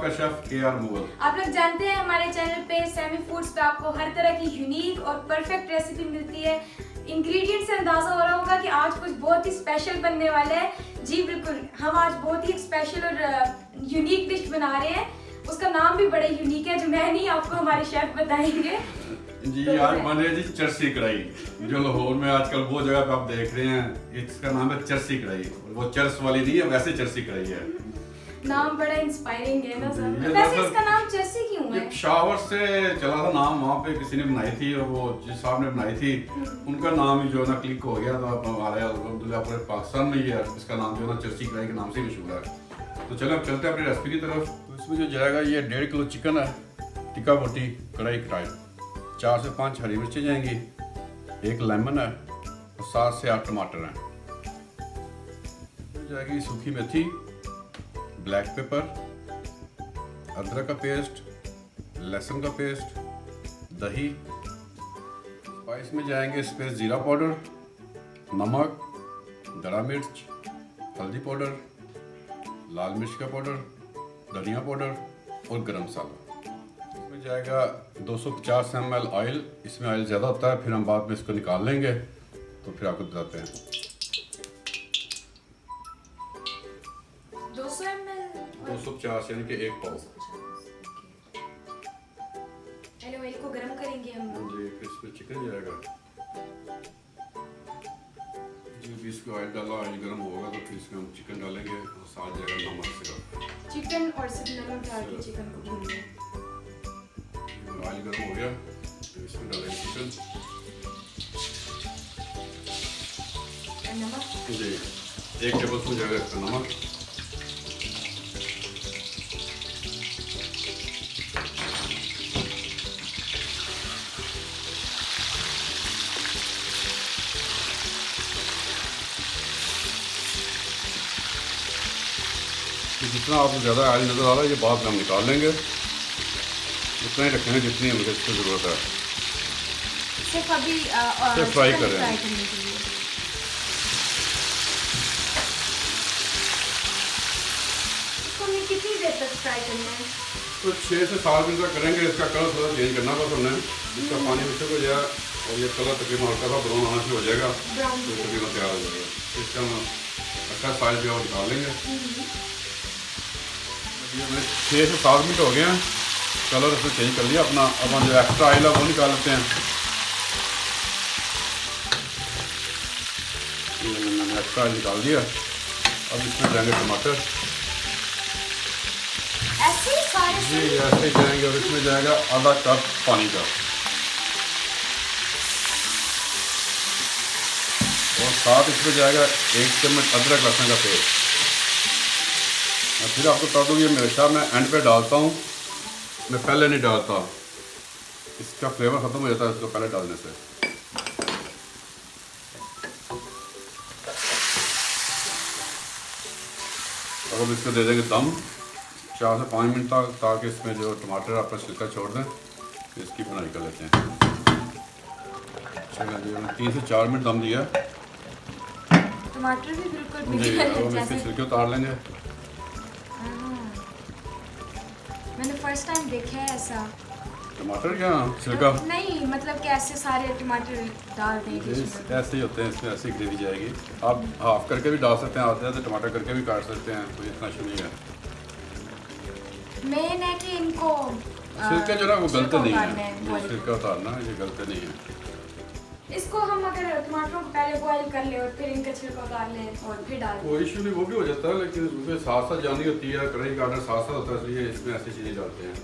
आपका chef KR Mughal. आप लोग जानते हैं हमारे चैनल पे सैमी फूड्स पे आपको हर तरह की यूनिक और परफेक्ट रेसिपी मिलती है। इंग्रेडिएंट से अंदाजा हो रहा होगा कि आज कुछ बहुत ही स्पेशल बनने वाला है। जी बिल्कुल, हम आज बहुत ही स्पेशल और यूनिक डिश बना रहे हैं। उसका नाम भी बड़ा यूनिक है, जो मैं नहीं आपको हमारे शेफ बताएंगे। जी तो आज बन रही है जी चरसी कढ़ाई, जो लाहौर में आजकल वो जगह पे आप देख रहे हैं, इसका नाम है चरसी कढ़ाई। वो चर्स वाली नहीं है, वैसे चरसी कढ़ाई है। नाम बड़ा इंस्पायरिंग है ना सर। ये वैसे दरअसल इसका नाम चर्सी क्यों है? ये शावर से चला था नाम, वहाँ पे किसी ने बनाई थी और वो जिस साहब ने बनाई थी उनका नाम ही जो है ना क्लिक हो गया था। हमारे अल्हम्दुलिल्लाह पूरे पाकिस्तान में ही है, इसका नाम जो है ना चरसी कढ़ाई के नाम से ही मशहूर है। तो चलो अब चलते हैं अपनी रेसिपी की तरफ। तो इसमें जो जाएगा ये 1.5 किलो चिकन है, टिक्का बोटी कढ़ाई कटाई, 4 से 5 हरी मिर्ची जाएंगी, 1 लेमन है और 7 से 8 टमाटर हैं। जाएगी सूखी मेथी, ब्लैक पेपर, अदरक का पेस्ट, लहसुन का पेस्ट, दही। स्पाइस में जाएंगे इस पे जीरा पाउडर, नमक, दड़ा मिर्च, हल्दी पाउडर, लाल मिर्च का पाउडर, धनिया पाउडर और गरम मसाला। इसमें जाएगा 250 ml ऑयल। इसमें ऑयल ज़्यादा होता है, फिर हम बाद में इसको निकाल लेंगे तो फिर आपको बताते हैं। 200 ml 250 यानी कि 1 पाव। पहले ऑयल को गरम करेंगे हम लोग। जी फिर इसमें चिकन जाएगा। जो भी इसको ऑयल डाला, ऑयल गर्म होगा तो फिर इसमें हम चिकन डालेंगे और साथ जाएगा नमक सिर्फ। चिकन और सिर्फ नमक डाल के चिकन को भूनिए। ऑयल गर्म हो गया तो इसमें डालेंगे चिकन। और नमक जी 1 टेबल स्पून जाएगा इसका नमक। जितना आपको ज़्यादा ऑयल नज़र आ रहा है ये बाद में हम निकाल लेंगे, उतना ही रखेंगे जितनी मुझे इसकी ज़रूरत है। सिर्फ अभी सिर्फ फ्राई कर रहे हैं। करने के लिए। इसको हमें कितनी देर तक फ्राई करना है? तो 6 से 7 मिनट तक करेंगे। इसका कलर थोड़ा चेंज करना बस हमने, इसका पानी मिक्स हो जाए और ये कलर तकरीबन हल्का सा ब्राउन आना शुरू हो जाएगा ब्राउन तो तकरीबन तैयार हो जाएगा। इसका हम अच्छा साइज जो है वो निकाल लेंगे। ये हमें 6 से 7 मिनट हो गए हैं, कलर इसमें चेंज कर लिया अपना। अब हम जो एक्स्ट्रा ऑयल है वो निकाल लेते हैं। ये मैंने एक्स्ट्रा ऑयल निकाल दिया। अब इसमें जाएंगे टमाटर। ऐसे ही सारे जी ऐसे ही जाएंगे और इसमें जाएगा आधा कप पानी का और साथ इसमें जाएगा 1 चम्मच अदरक लहसुन का पेस्ट। मैं फिर आपको बता दूँ ये हमेशा मैं एंड पे डालता हूँ, मैं पहले नहीं डालता, इसका फ्लेवर ख़त्म हो जाता है इसको पहले डालने से। अब हम इसको दे देंगे दम 4 से 5 मिनट तक, ताकि इसमें जो टमाटर अपना छिलका छोड़ दें। इसकी बनाई कर लेते हैं। चलो जी हमने 3 से 4 मिनट दम दिया। टमाटर भी बिल्कुल जी अब हम इसके जैसे छिलके उतार लेंगे। मैंने फर्स्ट टाइम देखा है ऐसा। टमाटर क्या छिलका? नहीं मतलब कि ऐसे सारे टमाटर डाल देंगे जी इसमें। ऐसे ही होते हैं, इसमें ऐसी ग्रेवी जाएगी। आप हाफ करके भी डाल सकते हैं, आधे आधे टमाटर करके भी काट सकते हैं, कोई इतना इशू नहीं है। मेन है कि इनको छिलके जो ना वो गलते नहीं उतारना है, है, boil छिलका उतारना ये गलते नहीं है। इसको हम अगर टमाटरों को पहले बॉईल कर ले और फिर इनका छिलका उतार लें और फिर डाल दें। कोई इशू नहीं, वो भी हो जाता है, लेकिन उसमें साथ साथ जानी होती है, कढ़ाई का ऑर्डर साथ साथ होता है, इसलिए इसमें ऐसी चीज़ें डालते हैं।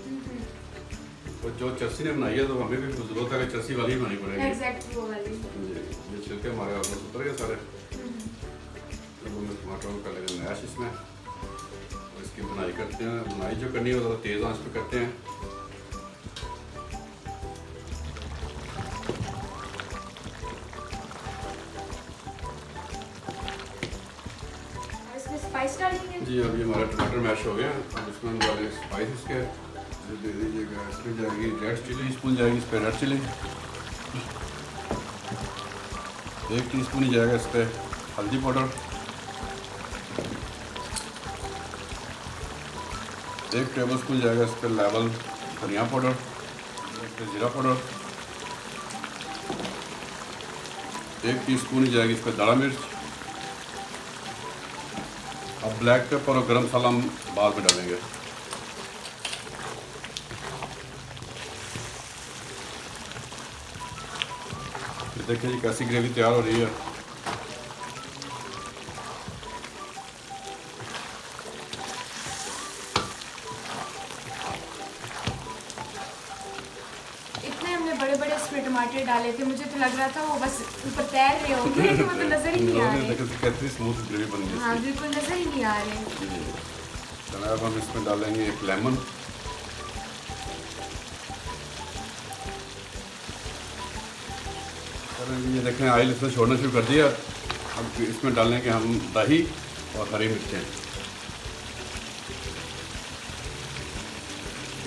और जो चरसी ने बनाई है तो हमें भी जरूरत है कि चरसी वाली ही बनानी पड़ेगी। एग्जैक्ट वो वाली। जी ये छिलके हमारे ऑलमोस्ट उतर गए सारे। तो हम टमाटर को कर लेंगे मैश इसमें और इसकी बुनाई करते हैं। बुनाई जो करनी है वो तेज़ आंच पे करते हैं। इसमें स्पाइस डालेंगे। जी अभी हमारा टमाटर मैश हो गया। अब इसमें हम डालेंगे स्पाइस इसके दे दीजिएगा। इसमें जाएगी रेड चिली स्पून जाएगी, इस पर रेड चिली 1 टीस्पून ही जाएगा। इस पर हल्दी पाउडर 1 टेबल स्पून जाएगा इस पर लेवल धनिया पाउडर, इस पर जीरा पाउडर, 1 टीस्पून जाएगी इस पर दाढ़ा मिर्च। अब ब्लैक पेपर और गरम मसाला हम बाद में डालेंगे। देखिए जी कैसी ग्रेवी तैयार हो रही है। इतने हमने बड़े बड़े इसमें टमाटर डाले थे, मुझे तो लग रहा था वो बस ऊपर तैर रहे होंगे तो वो तो नजर ही नहीं आ रहे। कितनी स्मूथ ग्रेवी बन गई। हाँ बिल्कुल नजर ही नहीं आ रहे। चलो अब हम इसमें डालेंगे 1 लेमन। ये देखें ऑयल इसमें छोड़ना शुरू कर दिया। अब इसमें डालेंगे हम दही और हरी मिर्चें।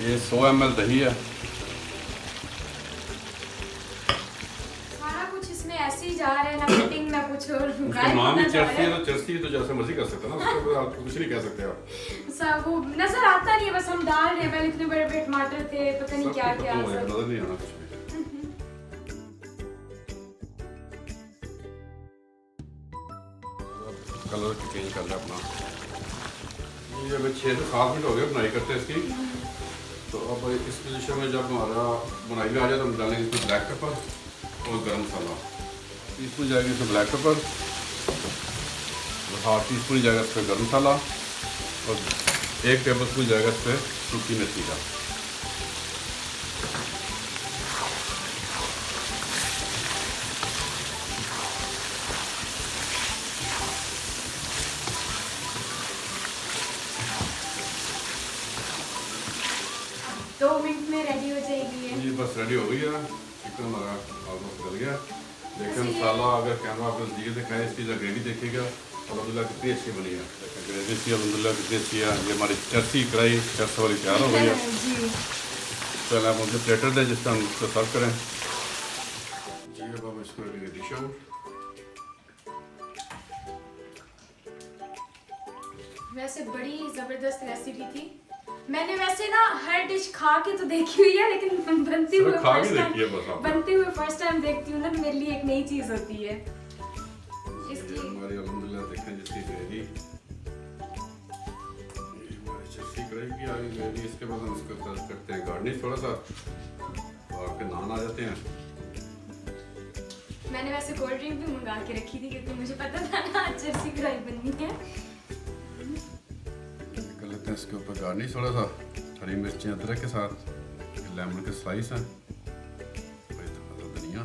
ये 100 ml दही है। सारा कुछ इसमें ऐसे ही जा रहा है, ना कटिंग ना कुछ और। उसका नाम ही चर्सी है, तो चर्सी तो जैसे मर्जी कर सकते हैं ना, उसके ऊपर आप कुछ नहीं कह सकते आप। सब वो नजर आता नहीं है, बस हम डाल रहे हैं। पहले इतने बड़े बड़े टमाटर थे, पता नहीं क्या क्या नजर नहीं आना कुछ भी। कलर चेंज कर लिया अपना। ये अभी 6 से 7 मिनट हो गए बुनाई करते हैं इसकी। तो अब इस पोजीशन में जब हमारा बुनाई में आ जाए तो हम डालेंगे इसमें ब्लैक पेपर और गरम मसाला। टीस्पून जाएगा इसमें ब्लैक पेपर और 1/2 टीस्पून जाएगा इस पर गरम मसाला और 1 टेबल स्पून जाएगा इस पर सूखी मेथी का। दो मिनट में रेडी हो जाएगी ये। जी बस रेडी हो गई है। चिकन हमारा ऑलमोस्ट गल गया। देखिए मसाला अगर कैमरा आप नज़दीक दिखाएं, इसकी ग्रेवी देखिएगा अलहमदिल्ला कितनी अच्छी बनी है। ग्रेवी सी अलहमदिल्ला कितनी अच्छी है। ये हमारी चर्सी कढ़ाई चर्स वाली तैयार हो गई है। चलो आप मुझे प्लेटर दें जिसका हम उसको सर्व करें। जी अब हम इसको डिश आउट। वैसे बड़ी जबरदस्त रेसिपी थी। मैंने वैसे ना हर डिश खा के तो देखी हुई है, लेकिन बनते हुए फर्स्ट टाइम देखती हूँ ना, तो मेरे लिए एक नई चीज होती है। इसकी हमारी अल्हम्दुलिल्लाह देखें जिसकी ग्रेवी हमारी चर्सी कढ़ाई की आ गई ग्रेवी। इसके बाद हम इसको सर्व करते हैं गार्निश थोड़ा सा और आपके नान आ जाते हैं। मैंने वैसे कोल्ड ड्रिंक भी मंगा के रखी थी क्योंकि मुझे पता था ना चर्सी कढ़ाई बननी है। कर लेते हैं इसके ऊपर गार्निश थोड़ा सा हरी मिर्चें अदरक के साथ, लेमन के स्लाइस हैं, धनिया।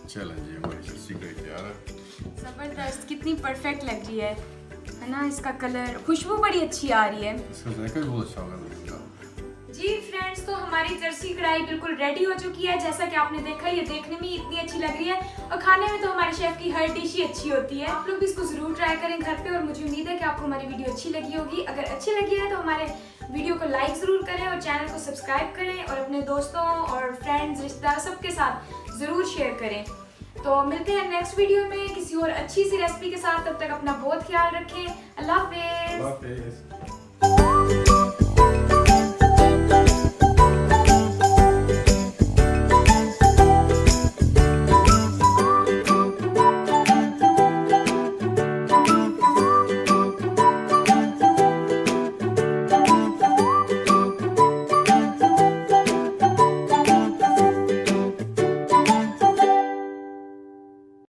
चलें जी हमारी चर्सी कढ़ाई तैयार है। जबरदस्त, कितनी परफेक्ट लग रही है ना। इसका कलर, खुशबू बड़ी अच्छी आ रही है। इसका जायका भी बहुत अच्छा होगा। जी फ्रेंड्स, तो हमारी जर्सी कढ़ाई बिल्कुल रेडी हो चुकी है। जैसा कि आपने देखा, ये देखने में इतनी अच्छी लग रही है और खाने में तो हमारे शेफ की हर डिश ही अच्छी होती है। आप लोग भी इसको जरूर ट्राई करें घर पे और मुझे उम्मीद है कि आपको हमारी वीडियो अच्छी लगी होगी। अगर अच्छी लगी है तो हमारे वीडियो को लाइक जरूर करें और चैनल को सब्सक्राइब करें और अपने दोस्तों और फ्रेंड्स रिश्तेदार सबके साथ जरूर शेयर करें। तो मिलते हैं नेक्स्ट वीडियो में किसी और अच्छी सी रेसिपी के साथ। तब तक अपना बहुत ख्याल रखें। अल्लाह हाफिज़।